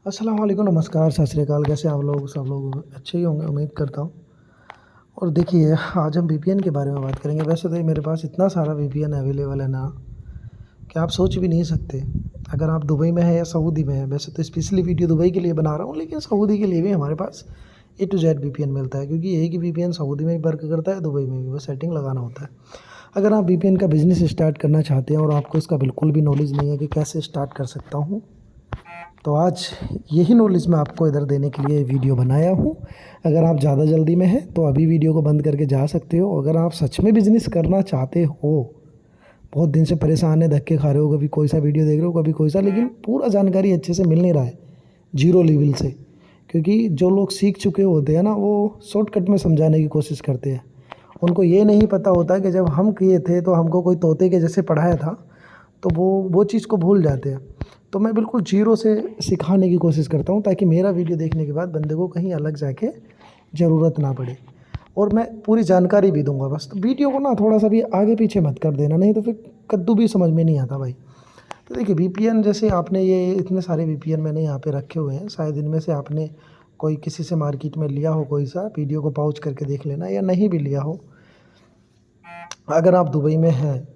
अस्सलाम वालेकुम, नमस्कार, सत श्री अकाल। कैसे आप लोग? सब लोग अच्छे ही होंगे, उम्मीद करता हूँ। और देखिए, आज हम वीपीएन के बारे में बात करेंगे। वैसे तो मेरे पास इतना सारा वीपीएन अवेलेबल है ना, कि आप सोच भी नहीं सकते। अगर आप दुबई में हैं या सऊदी में हैं, वैसे तो स्पेशली वीडियो दुबई के लिए बना रहा हूँ, लेकिन सऊदी के लिए भी हमारे पास ए टू जेड वीपीएन मिलता है, क्योंकि एक ही वीपीएन सऊदी में भी वर्क करता है, दुबई में भी। वो सेटिंग लगाना होता है। अगर आप वीपीएन का बिज़नेस स्टार्ट करना चाहते हैं और आपको इसका बिल्कुल भी नॉलेज नहीं है कि कैसे स्टार्ट कर सकता हूँ, तो आज यही नॉलेज मैं आपको इधर देने के लिए वीडियो बनाया हूँ। अगर आप ज़्यादा जल्दी में हैं तो अभी वीडियो को बंद करके जा सकते हो। अगर आप सच में बिज़नेस करना चाहते हो, बहुत दिन से परेशान है, धक्के खा रहे हो, कभी कोई सा वीडियो देख रहे हो, कभी कोई सा, लेकिन पूरा जानकारी अच्छे से मिल नहीं रहा है जीरो लेवल से। क्योंकि जो लोग सीख चुके होते हैं ना, वो शॉर्टकट में समझाने की कोशिश करते हैं। उनको ये नहीं पता होता कि जब हम किए थे तो हमको कोई तोते के जैसे पढ़ाया था, तो वो चीज़ को भूल जाते हैं। तो मैं बिल्कुल जीरो से सिखाने की कोशिश करता हूँ, ताकि मेरा वीडियो देखने के बाद बंदे को कहीं अलग जाके ज़रूरत ना पड़े। और मैं पूरी जानकारी भी दूंगा। बस तो वीडियो को ना थोड़ा सा भी आगे पीछे मत कर देना, नहीं तो फिर कद्दू भी समझ में नहीं आता भाई। तो देखिए, वीपीएन जैसे आपने ये इतने सारे वीपीएन मैंने यहाँ पे रखे हुए हैं। शायद इनमें से आपने कोई किसी से मार्केट में लिया हो कोई सा, वीडियो को पॉज करके देख लेना, या नहीं भी लिया हो। अगर आप दुबई में हैं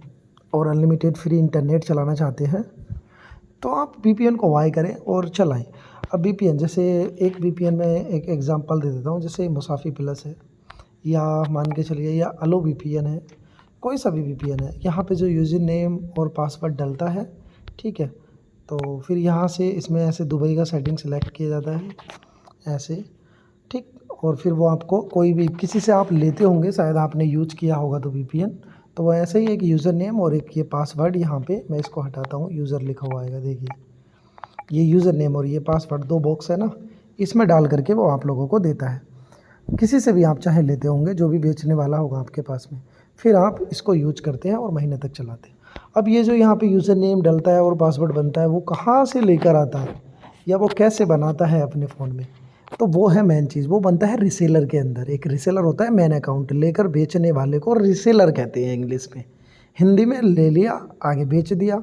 और अनलिमिटेड फ्री इंटरनेट चलाना चाहते हैं, तो आप वीपीएन को बाय करें और चलाएं। अब वीपीएन जैसे, एक वीपीएन में एक एग्जांपल दे देता हूँ। जैसे मुसाफी प्लस है, या मान के चलिए, या अलो वीपीएन है, कोई सा भी वीपीएन है। यहाँ पे जो यूज़र नेम और पासवर्ड डलता है, ठीक है, तो फिर यहाँ से इसमें ऐसे दुबई का सेटिंग सेलेक्ट किया जाता है, ऐसे, ठीक। और फिर वो आपको कोई भी किसी से आप लेते होंगे, शायद आपने यूज किया होगा तो वीपीएन, तो वो ऐसे ही एक यूज़र नेम और एक ये पासवर्ड, यहाँ पे मैं इसको हटाता हूँ, यूज़र लिखा हुआ आएगा, देखिए ये यूज़र नेम और ये पासवर्ड, दो बॉक्स है ना, इसमें डाल करके वो आप लोगों को देता है। किसी से भी आप चाहे लेते होंगे, जो भी बेचने वाला होगा आपके पास में, फिर आप इसको यूज करते हैं और महीने तक चलाते हैं। अब ये जो यहाँ पे यूज़र नेम डलता है और पासवर्ड बनता है, वो कहाँ से लेकर आता है या वो कैसे बनाता है अपने फ़ोन में, तो वो है मेन चीज़। वो बनता है रीसेलर के अंदर। एक रीसेलर होता है, मेन अकाउंट लेकर बेचने वाले को रीसेलर कहते हैं इंग्लिश में। हिंदी में ले लिया, आगे बेच दिया,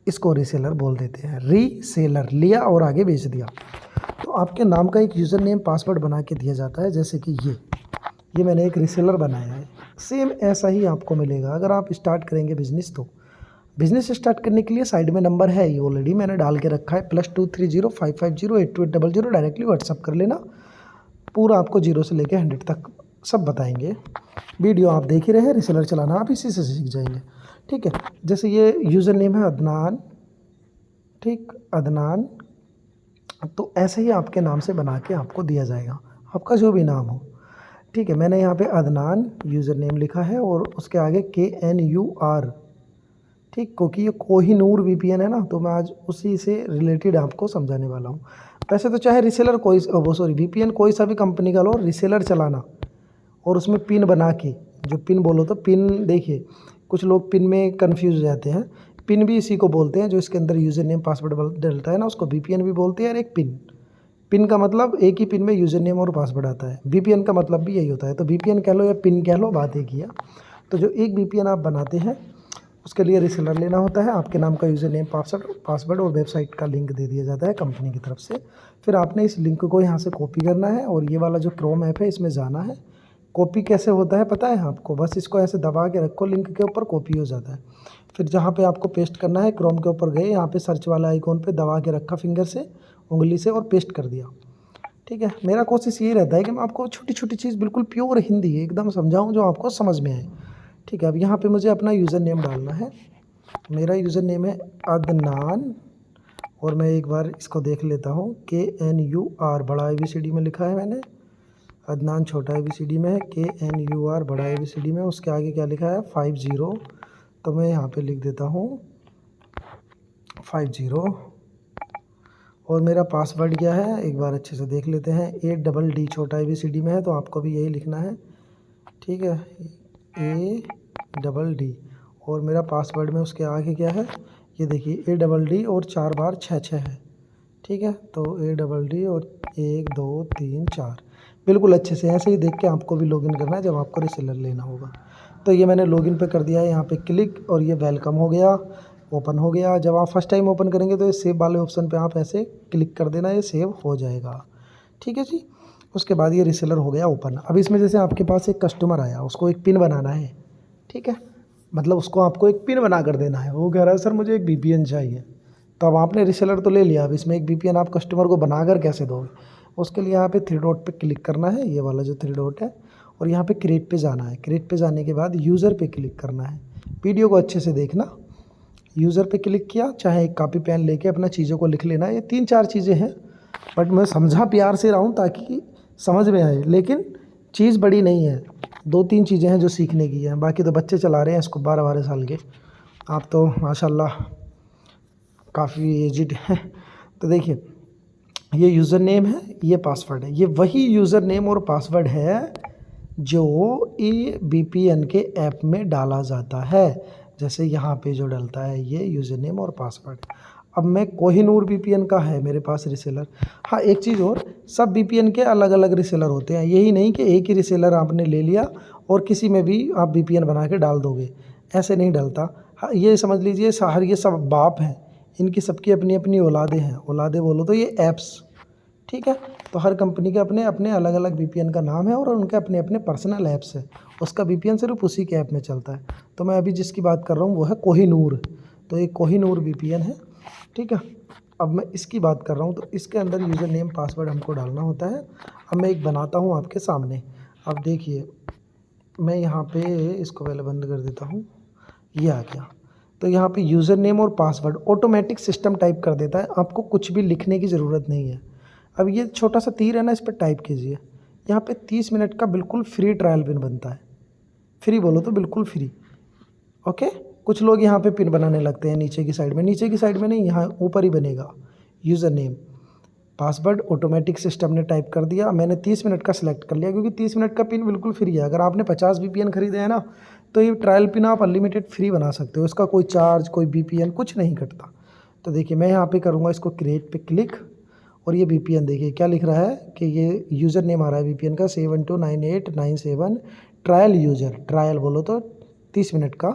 इसको रीसेलर बोल देते हैं। रीसेलर, लिया और आगे बेच दिया। तो आपके नाम का एक यूज़र नेम पासवर्ड बना के दिया जाता है। जैसे कि ये मैंने एक रीसेलर बनाया है, सेम ऐसा ही आपको मिलेगा अगर आप स्टार्ट करेंगे बिज़नेस। तो बिज़नेस स्टार्ट करने के लिए साइड में नंबर है, ये ऑलरेडी मैंने डाल के रखा है, +23055082800। डायरेक्टली व्हाट्सअप कर लेना। पूरा आपको 0 से लेकर 100 तक सब बताएंगे। वीडियो आप देख ही रहे हैं, रीसेलर चलाना आप इसी से सीख जाएंगे, ठीक है। जैसे ये यूज़र नेम है अदनान, ठीक, अदनान। तो ऐसे ही आपके नाम से बना के आपको दिया जाएगा, आपका जो भी नाम हो, ठीक है। मैंने यहाँ पे अदनान यूज़र नेम लिखा है और उसके आगे KNUR, ठीक, क्योंकि ये कोहिनूर वीपीएन है ना, तो मैं आज उसी से रिलेटेड आपको समझाने वाला हूँ। वैसे तो चाहे रीसेलर कोई वो सॉरी वीपीएन कोई सा भी कंपनी का लो, रीसेलर चलाना और उसमें पिन बना के, जो पिन बोलो तो पिन, देखिए कुछ लोग पिन में कंफ्यूज हो जाते हैं। पिन भी इसी को बोलते हैं, जो इसके अंदर यूज़र नेम पासवर्ड डलता है ना, उसको वीपीएन भी बोलते हैं। और एक पिन, पिन का मतलब एक ही पिन में यूज़र नेम और पासवर्ड आता है। वीपीएन का मतलब भी यही होता है। तो वीपीएन कह लो या पिन कह लो, बात एक ही है। तो जो एक वीपीएन आप बनाते हैं, उसके लिए रीसेलर लेना होता है। आपके नाम का यूज़र नेम, पासवर्ड और वेबसाइट का लिंक दे दिया जाता है कंपनी की तरफ से। फिर आपने इस लिंक को यहाँ से कॉपी करना है और ये वाला जो क्रोम ऐप है, इसमें जाना है। कॉपी कैसे होता है पता है आपको? बस इसको ऐसे दबा के रखो, लिंक के ऊपर कॉपी हो जाता है। फिर जहाँ पे आपको पेस्ट करना है, क्रोम के ऊपर गए, यहाँ पे सर्च वाला आइकॉन पे दबा के रखा फिंगर से, उंगली से, और पेस्ट कर दिया, ठीक है। मेरा कोशिश यही रहता है कि मैं आपको छोटी छोटी चीज़ बिल्कुल प्योर हिंदी एकदम समझाऊँ, जो आपको समझ में आए, ठीक है। अब यहाँ पे मुझे अपना यूज़र नेम डालना है। मेरा यूज़र नेम है अदनान, और मैं एक बार इसको देख लेता हूँ। KNUR बड़ा ABCD में लिखा है मैंने, अदनान छोटा ABCD में है, KNUR बड़ा ABCD में। उसके आगे क्या लिखा है? 50। तो मैं यहाँ पे लिख देता हूँ 50। और मेरा पासवर्ड क्या है, एक बार अच्छे से देख लेते हैं। ADD छोटा ABCD में है, तो आपको भी यही लिखना है, ठीक है, ADD। और मेरा पासवर्ड में उसके आगे क्या है, ये देखिए ADD और 4 बार 6 है, ठीक है। तो ADD और 1 2 3 4, बिल्कुल अच्छे से ऐसे ही देख के आपको भी लॉगिन करना है जब आपको रीसेलर लेना होगा। तो ये मैंने लॉगिन पे कर दिया है, यहाँ पे क्लिक, और ये वेलकम हो गया। ओपन हो गया। जब आप फर्स्ट टाइम ओपन करेंगे तो ये सेव वाले ऑप्शन पे आप ऐसे क्लिक कर देना, ये सेव हो जाएगा। ठीक है जी। उसके बाद ये रीसेलर हो गया ओपन। अब इसमें जैसे आपके पास एक कस्टमर आया, उसको एक पिन बनाना है, ठीक है, मतलब उसको आपको एक पिन बना कर देना है। वो कह रहा है सर मुझे एक वीपीएन चाहिए। तो अब आपने रीसेलर तो ले लिया, अब इसमें एक वीपीएन आप कस्टमर को बना कर कैसे दोगे? उसके लिए यहाँ पे थ्री डॉट पे क्लिक करना है, ये वाला जो थ्री डॉट है, और यहाँ पे क्रिएट पे जाना है। क्रिएट पे जाने के बाद यूज़र पे क्लिक करना है। वीडियो को अच्छे से देखना। यूज़र पे क्लिक किया, चाहे एक कॉपी पेन लेके अपना चीज़ों को लिख लेना। ये 3-4 चीज़ें हैं, बट मैं समझा प्यार से रहा हूँ ताकि समझ में आए, लेकिन चीज़ बड़ी नहीं है। 2-3 चीज़ें हैं जो सीखने की हैं, बाकी तो बच्चे चला रहे हैं इसको 12-12 साल के। आप तो माशाल्लाह काफ़ी एजिड हैं। तो देखिए, ये यूज़र नेम है, ये पासवर्ड है। ये वही यूज़र नेम और पासवर्ड है जो ये वीपीएन के ऐप में डाला जाता है। जैसे यहाँ पे जो डलता है ये यूज़र नेम और पासवर्ड। अब मैं कोहिनूर वीपीएन का है मेरे पास रीसेलर। हाँ, एक चीज़ और, सब वीपीएन के अलग अलग रीसेलर होते हैं। यही नहीं कि एक ही रीसेलर आपने ले लिया और किसी में भी आप वीपीएन बना के डाल दोगे, ऐसे नहीं डलता। हाँ, ये समझ लीजिए ये सब बाप हैं, इनकी सबकी अपनी अपनी औलादें हैं। औलादें बोलो तो ये ऐप्स, ठीक है। तो हर कंपनी के अपने अपने अलग अलग वीपीएन का नाम है और उनके अपने अपने पर्सनल ऐप्स है। उसका वीपीएन सिर्फ उसी के ऐप में चलता है। तो मैं अभी जिसकी बात कर रहा हूँ वो है कोहिनूर। तो ये कोहिनूर वीपीएन है, ठीक है। अब मैं इसकी बात कर रहा हूँ, तो इसके अंदर यूज़र नेम पासवर्ड हमको डालना होता है। अब मैं एक बनाता हूँ आपके सामने। अब देखिए, मैं यहाँ पे इसको पहले बंद कर देता हूँ, ये आ गया। तो यहाँ पे यूज़र नेम और पासवर्ड ऑटोमेटिक सिस्टम टाइप कर देता है, आपको कुछ भी लिखने की ज़रूरत नहीं है। अब ये छोटा सा तीर है ना, इस पर टाइप कीजिए। यहाँ पे 30 मिनट का बिल्कुल फ्री ट्रायल पिन बनता है। फ्री बोलो तो बिल्कुल फ्री, ओके। कुछ लोग यहाँ पे पिन बनाने लगते हैं नीचे की साइड में, नीचे की साइड में नहीं, यहाँ ऊपर ही बनेगा। User name password automatic system ने टाइप कर दिया। मैंने 30 मिनट का सिलेक्ट कर लिया क्योंकि 30 मिनट का पिन बिल्कुल फ्री है। अगर आपने 50 वीपीएन खरीदे हैं ना, तो ये ट्रायल पिन आप अनलिमिटेड फ्री बना सकते हो। इसका कोई चार्ज, कोई वीपीएन कुछ नहीं कटता। तो देखिए, मैं यहाँ पे करूँगा इसको क्रिएट पे क्लिक, और ये वीपीएन देखिए क्या लिख रहा है कि ये यूज़र नेम आ रहा है वीपीएन का 729897 ट्रायल यूज़र। ट्रायल बोलो तो 30 मिनट का,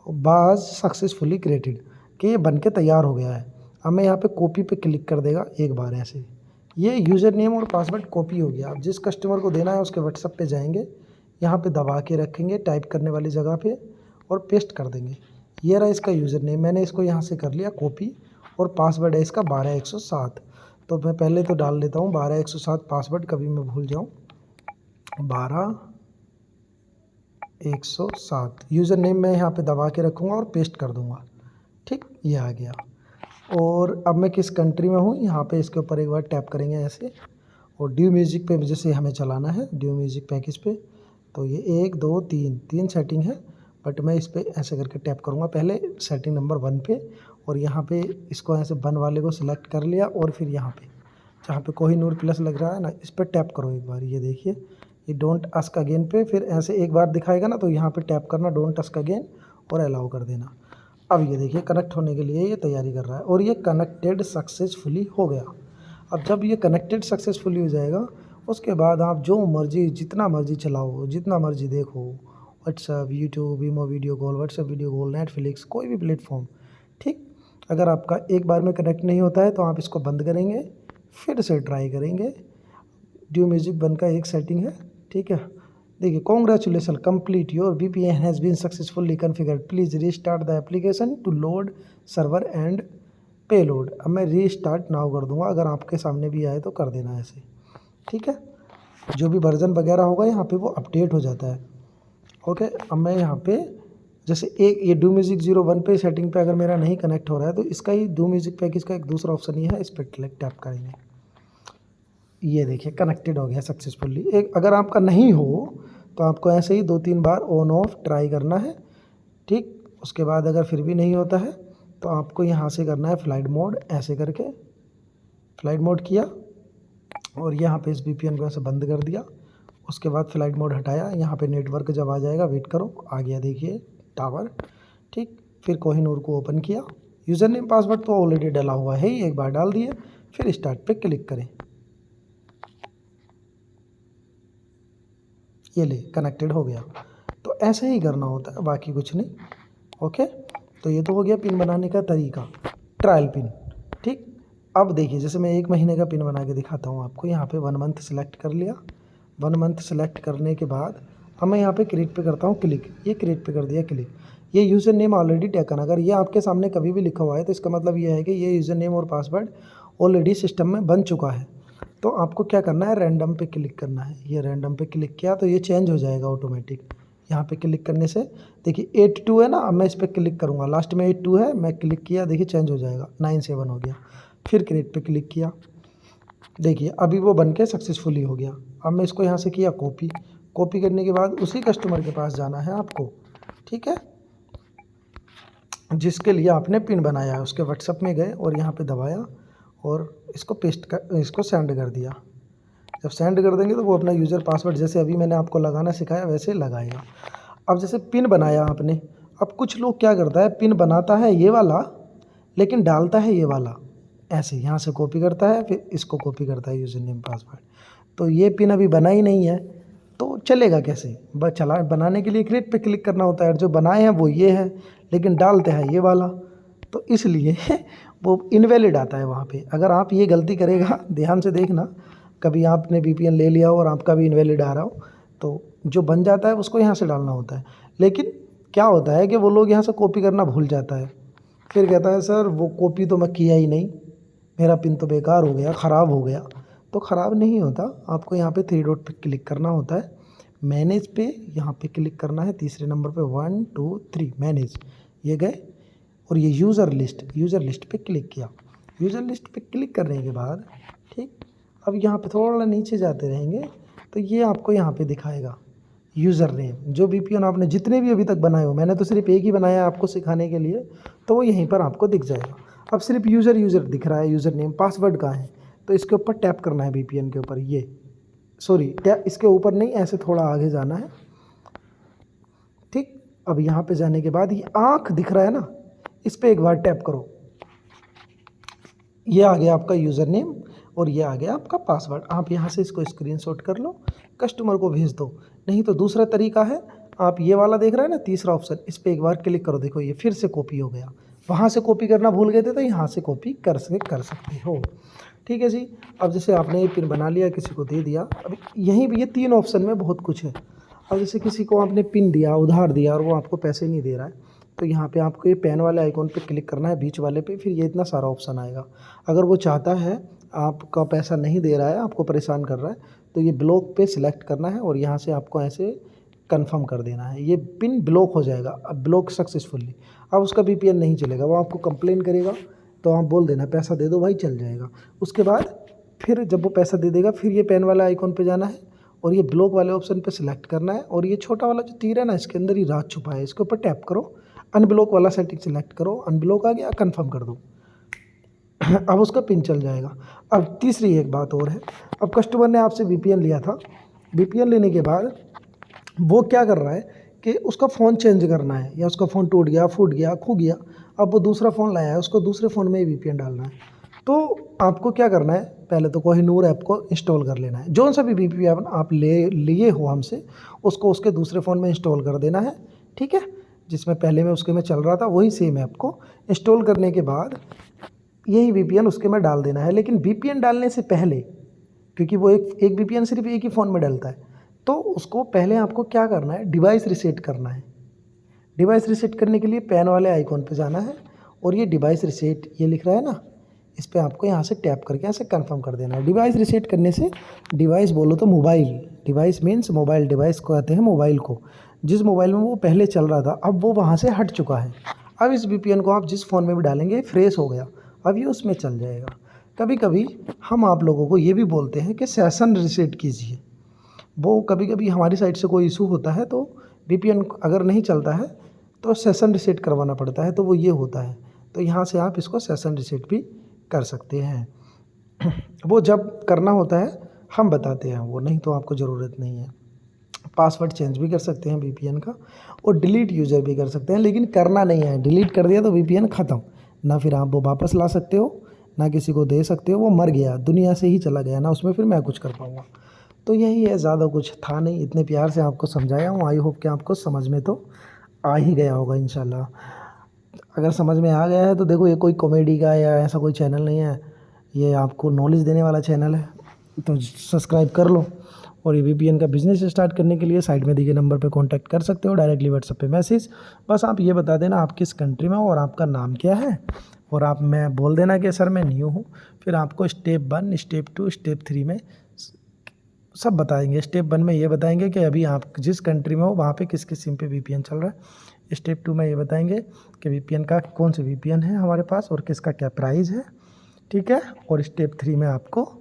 बाज सक्सेसफुली क्रिएटेड, कि ये बन के तैयार हो गया है। अब मैं यहाँ पे कॉपी पे क्लिक कर देगा एक बार ऐसे, ये यूज़र नेम और पासवर्ड कॉपी हो गया। अब जिस कस्टमर को देना है उसके व्हाट्सएप पे जाएंगे, यहाँ पे दबा के रखेंगे टाइप करने वाली जगह पे और पेस्ट कर देंगे। ये रहा इसका यूज़र नेम, मैंने इसको यहाँ से कर लिया कॉपी, और पासवर्ड है इसका 12107। तो मैं पहले तो डाल देता हूँ 12107 पासवर्ड, कभी मैं भूल जाऊँ। 12107 यूज़र नेम मैं यहाँ पे दबा के रखूँगा और पेस्ट कर दूँगा, ठीक, ये आ गया। और अब मैं किस कंट्री में हूँ, यहाँ पे इसके ऊपर एक बार टैप करेंगे ऐसे, और ड्यू म्यूज़िक पे जैसे हमें चलाना है, ड्यू म्यूज़िक पैकेज पे। तो ये 1 2 3 सेटिंग है, बट मैं इस पर ऐसे करके टैप करूँगा पहले सेटिंग नंबर 1 पे, और यहाँ पे इसको ऐसे 1 वाले को सिलेक्ट कर लिया, और फिर यहाँ पे जहाँ पे कोहिनूर प्लस लग रहा है ना, इस पर टैप करो एक बार। ये देखिए, ये डोंट आस्क अगेन पे फिर ऐसे एक बार दिखाएगा ना, तो यहाँ पे टैप करना डोंट आस्क अगेन और अलाउ कर देना। अब ये देखिए कनेक्ट होने के लिए ये तैयारी कर रहा है, और ये कनेक्टेड सक्सेसफुली हो गया। अब जब ये कनेक्टेड सक्सेसफुली हो जाएगा, उसके बाद आप जो मर्जी जितना मर्जी चलाओ, जितना मर्जी देखो, व्हाट्सएप, यूट्यूब, वीमो video call, WhatsApp video call, Netflix, कोई भी प्लेटफॉर्म, ठीक। अगर आपका एक बार में कनेक्ट नहीं होता है तो आप इसको बंद करेंगे, फिर से ट्राई करेंगे। ड्यू म्यूज़िक बन का एक सेटिंग है, ठीक है। देखिए, congratulation complete your VPN has been successfully configured, please restart the application to load server and payload. अब मैं रीस्टार्ट नाउ कर दूंगा, अगर आपके सामने भी आए तो कर देना ऐसे, ठीक है। जो भी वर्जन वगैरह होगा यहाँ पे वो अपडेट हो जाता है, ओके। अब मैं यहाँ पे जैसे एक ये डू म्यूज़िक 01 पे सेटिंग पे अगर मेरा नहीं कनेक्ट हो रहा है, तो इसका ही डू म्यूज़िक पैकेज का एक दूसरा ऑप्शन ही है, इस पर टैप करेंगे। ये देखिए कनेक्टेड हो गया सक्सेसफुली। एक अगर आपका नहीं हो तो आपको ऐसे ही 2-3 बार ऑन ऑफ ट्राई करना है, ठीक। उसके बाद अगर फिर भी नहीं होता है तो आपको यहाँ से करना है फ्लाइट मोड, ऐसे करके फ्लाइट मोड किया, और यहाँ पे इस वीपीएन को ऐसे बंद कर दिया। उसके बाद फ्लाइट मोड हटाया, यहाँ पे नेटवर्क जब आ जाएगा वेट करो, आ गया देखिए टावर, ठीक। फिर कोहिनूर को ओपन किया, यूज़र नेम पासवर्ड तो ऑलरेडी डाला हुआ है ही, एक बार डाल दिए, फिर स्टार्ट पे क्लिक करें। ये ले कनेक्टेड हो गया। तो ऐसे ही करना होता है, बाकी कुछ नहीं, ओके। तो ये तो हो गया पिन बनाने का तरीका, ट्रायल पिन। ठीक, अब देखिए जैसे मैं 1 महीने का पिन बना के दिखाता हूँ आपको। यहाँ पे 1 मंथ सेलेक्ट कर लिया। 1 मंथ सेलेक्ट करने के बाद अब मैं यहाँ पे क्रिएट पे करता हूँ क्लिक। ये क्रिएट पे कर दिया क्लिक। ये यूज़र नेम ऑलरेडी टेकन, अगर ये आपके सामने कभी भी लिखा हुआ है तो इसका मतलब ये है कि ये यूज़र नेम और पासवर्ड ऑलरेडी सिस्टम में बन चुका है। तो आपको क्या करना है, रैंडम पे क्लिक करना है। ये रैंडम पे क्लिक किया तो ये चेंज हो जाएगा ऑटोमेटिक। यहाँ पे क्लिक करने से देखिए 82 है ना, अब मैं इस पर क्लिक करूँगा, लास्ट में 82 है, मैं क्लिक किया, देखिए चेंज हो जाएगा, 97 हो गया। फिर क्रिएट पे क्लिक किया, देखिए अभी वो बन के सक्सेसफुली हो गया। अब मैं इसको यहाँ से किया कॉपी। कॉपी करने के बाद उसी कस्टमर के पास जाना है आपको, ठीक है, जिसके लिए आपने पिन बनाया है। उसके व्हाट्सएप में गए और यहाँ पे दबाया और इसको इसको सेंड कर दिया। जब सेंड कर देंगे तो वो अपना यूज़र पासवर्ड जैसे अभी मैंने आपको लगाना सिखाया वैसे लगाएगा। अब जैसे पिन बनाया आपने, अब कुछ लोग क्या करता है, पिन बनाता है ये वाला लेकिन डालता है ये वाला, ऐसे यहाँ से कॉपी करता है फिर इसको कॉपी करता है यूज़र नेम पासवर्ड। तो ये पिन अभी बना ही नहीं है तो चलेगा कैसे, बनाने के लिए क्रिएट पे क्लिक करना होता है। जो बनाए हैं वो ये है लेकिन डालते हैं ये वाला, तो इसलिए वो इनवैलिड आता है वहाँ पे। अगर आप ये गलती करेगा, ध्यान से देखना, कभी आपने VPN ले लिया हो और आपका भी इनवैलिड आ रहा हो तो जो बन जाता है उसको यहाँ से डालना होता है। लेकिन क्या होता है कि वो लोग यहाँ से कॉपी करना भूल जाता है, फिर कहता है सर वो कॉपी तो मैं किया ही नहीं, मेरा पिन तो बेकार हो गया, ख़राब हो गया। तो ख़राब नहीं होता, आपको यहाँ पे 3 डॉट पे क्लिक करना होता है, मैनेज पे यहाँ पे क्लिक करना है, तीसरे नंबर पे 1 2 3 मैनेज, ये गए और ये यूज़र लिस्ट पे क्लिक किया। यूज़र लिस्ट पे क्लिक करने के बाद ठीक, अब यहाँ पे थोड़ा नीचे जाते रहेंगे तो ये आपको यहाँ पे दिखाएगा यूज़र नेम। जो VPN आपने जितने भी अभी तक बनाए हो, मैंने तो सिर्फ एक ही बनाया है आपको सिखाने के लिए, तो वो यहीं पर आपको दिख जाएगा। अब सिर्फ यूज़र दिख रहा है, यूज़र नेम, पासवर्ड कहाँ है, तो इसके ऊपर टैप करना है VPN के ऊपर, ये सॉरी टैप इसके ऊपर नहीं, ऐसे थोड़ा आगे जाना है। ठीक, अब यहाँ पे जाने के बाद ये आँख दिख रहा है ना, इस पर एक बार टैप करो, ये आ गया आपका यूज़र नेम और ये आ गया आपका पासवर्ड। आप यहाँ से इसको स्क्रीनशॉट कर लो, कस्टमर को भेज दो। नहीं तो दूसरा तरीका है, आप ये वाला देख रहे हैं ना तीसरा ऑप्शन, इस पर एक बार क्लिक करो, देखो ये फिर से कॉपी हो गया। वहाँ से कॉपी करना भूल गए थे तो यहाँ से कॉपी कर सकते हो। ठीक है जी। अब जैसे आपने ये पिन बना लिया, किसी को दे दिया, अब यहीं भी ये 3 ऑप्शन में बहुत कुछ है। अब जैसे किसी को आपने पिन दिया, उधार दिया और वो आपको पैसे नहीं दे रहा है, तो यहाँ पे आपको ये पेन वाले आइकॉन पे क्लिक करना है, बीच वाले पे, फिर ये इतना सारा ऑप्शन आएगा। अगर वो चाहता है आपका पैसा नहीं दे रहा है, आपको परेशान कर रहा है, तो ये ब्लॉक पे सिलेक्ट करना है और यहाँ से आपको ऐसे कंफर्म कर देना है, ये पिन ब्लॉक हो जाएगा। अब ब्लॉक सक्सेसफुली, अब उसका VPN नहीं चलेगा, वो आपको कंप्लेन करेगा, तो आप बोल देना पैसा दे दो भाई, चल जाएगा। उसके बाद फिर जब वो पैसा दे देगा, फिर ये पेन वाला आइकॉन पे जाना है और ये ब्लॉक वाले ऑप्शन पे सिलेक्ट करना है और ये छोटा वाला जो तीर है ना, इसके अंदर ही राज छुपा है, इसके ऊपर टैप करो, अनब्लॉक वाला सेटिंग सिलेक्ट करो, अनब्लॉक आ गया, कंफर्म कर दो। अब उसका पिन चल जाएगा। अब तीसरी एक बात और है, अब कस्टमर ने आपसे VPN लिया था, VPN लेने के बाद वो क्या कर रहा है कि उसका फ़ोन चेंज करना है, या उसका फ़ोन टूट गया, फूट गया, खो गया, अब वो दूसरा फ़ोन लाया है, उसको दूसरे फ़ोन में ही VPN डालना है। तो आपको क्या करना है, पहले तो कोहिनूर ऐप को इंस्टॉल कर लेना है। जो सा भी VPN आप लिए हो हमसे, उसको उसके दूसरे फ़ोन में इंस्टॉल कर देना है, ठीक है। जिसमें पहले में उसके में चल रहा था वही सेम ऐप को इंस्टॉल करने के बाद यही VPN उसके में डाल देना है। लेकिन VPN डालने से पहले, क्योंकि वो एक VPN सिर्फ एक ही फ़ोन में डलता है, तो उसको पहले आपको क्या करना है, डिवाइस रीसेट करना है। डिवाइस रीसेट करने के लिए पेन वाले आइकॉन पे जाना है और ये डिवाइस रीसेट ये लिख रहा है ना, इस पर आपको यहाँ से टैप करके ऐसे कंफर्म कर देना है। डिवाइस रीसेट करने से, डिवाइस बोलो तो mobile, device means mobile, device को कहते हैं मोबाइल को। जिस मोबाइल में वो पहले चल रहा था अब वो वहाँ से हट चुका है। अब इस VPN को आप जिस फ़ोन में भी डालेंगे फ्रेश हो गया, अब ये उसमें चल जाएगा। कभी कभी हम आप लोगों को ये भी बोलते हैं कि सेशन रीसेट कीजिए, वो कभी कभी हमारी साइड से कोई इशू होता है तो VPN अगर नहीं चलता है तो सेशन रीसेट करवाना पड़ता है, तो वो ये होता है। तो यहाँ से आप इसको सेशन रीसेट भी कर सकते हैं। वो जब करना होता है हम बताते हैं, वो नहीं तो आपको ज़रूरत नहीं है। पासवर्ड चेंज भी कर सकते हैं VPN का, और डिलीट यूज़र भी कर सकते हैं, लेकिन करना नहीं है। डिलीट कर दिया तो VPN ख़त्म, ना फिर आप वो वापस ला सकते हो, ना किसी को दे सकते हो, वो मर गया, दुनिया से ही चला गया, ना उसमें फिर मैं कुछ कर पाऊँगा। तो यही है, ज़्यादा कुछ था नहीं, इतने प्यार से आपको समझाया हूँ। आई होप कि आपको समझ में तो आ ही गया होगा इंशाल्लाह। अगर समझ में आ गया है तो देखो, ये कोई कॉमेडी का या ऐसा कोई चैनल नहीं है, ये आपको नॉलेज देने वाला चैनल है, तो सब्सक्राइब कर लो। और ये वीपीएन का बिज़नेस स्टार्ट करने के लिए साइड में दिए गए नंबर पे कांटेक्ट कर सकते हो, डायरेक्टली व्हाट्सएप पे मैसेज। बस आप ये बता देना आप किस कंट्री में हो और आपका नाम क्या है, और आप मैं बोल देना कि सर मैं न्यू हूँ। फिर आपको स्टेप 1, स्टेप 2, स्टेप 3 में सब बताएंगे। स्टेप 1 में ये बताएंगे कि अभी आप जिस कंट्री में हो वहाँ पे किस किस सिम पे वीपीएन चल रहा है। स्टेप 2 में ये बताएंगे कि वीपीएन का कौन से वीपीएन है हमारे पास और किसका क्या प्राइस है, ठीक है। और स्टेप 3 में आपको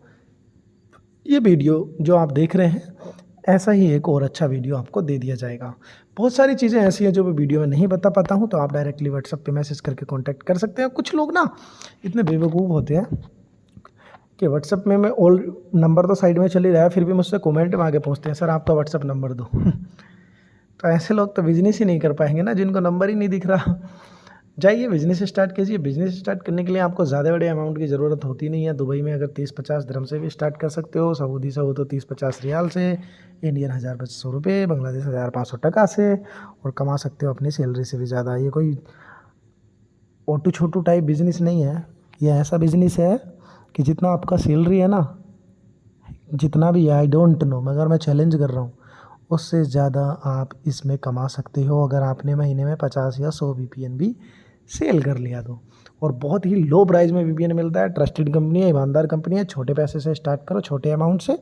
ये वीडियो जो आप देख रहे हैं, ऐसा ही एक और अच्छा वीडियो आपको दे दिया जाएगा। बहुत सारी चीज़ें ऐसी हैं जो मैं वीडियो में नहीं बता पाता हूँ, तो आप डायरेक्टली व्हाट्सएप पे मैसेज करके कांटेक्ट कर सकते हैं। कुछ लोग ना इतने बेवकूफ़ होते हैं कि व्हाट्सएप में मैं ऑल नंबर तो साइड में चल ही रहा है, फिर भी मुझसे कमेंट में आके पूछते हैं सर आपका व्हाट्सएप नंबर दो। तो ऐसे लोग तो बिजनेस ही नहीं कर पाएंगे ना, जिनको नंबर ही नहीं दिख रहा। जाइए बिज़नेस स्टार्ट कीजिए। बिज़नेस स्टार्ट करने के लिए आपको ज़्यादा बड़े अमाउंट की ज़रूरत होती नहीं है। दुबई में अगर 30-50 दिरहम से भी स्टार्ट कर सकते हो, सऊदी से हो तो 30-50 रियाल से, इंडियन 1000-1200 रुपये, बांग्लादेश 1500 टका से, और कमा सकते हो अपनी सैलरी से भी ज़्यादा। ये कोई ओटू छोटू टाइप बिज़नेस नहीं है, ये ऐसा बिज़नेस है कि जितना आपका सैलरी है ना, जितना भी आई डोंट नो, मगर मैं चैलेंज कर रहा हूँ, उससे ज़्यादा आप इसमें कमा सकते हो अगर आपने महीने में 50 या 100 वीपीएन भी सेल कर लिया तो। और बहुत ही लो प्राइस में वीपीएन मिलता है। ट्रस्टेड कंपनी है, ईमानदार कंपनी है। छोटे पैसे से स्टार्ट करो, छोटे अमाउंट से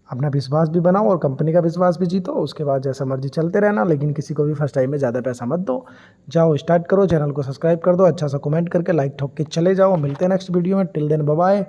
अपना विश्वास भी बनाओ और कंपनी का विश्वास भी जीतो। उसके बाद जैसा मर्जी चलते रहना, लेकिन किसी को भी फर्स्ट टाइम में ज़्यादा पैसा मत दो। जाओ स्टार्ट करो, चैनल को सब्सक्राइब कर दो, अच्छा सा कमेंट करके लाइक ठोक के चले जाओ। मिलते हैं नेक्स्ट वीडियो में। Till then bye bye.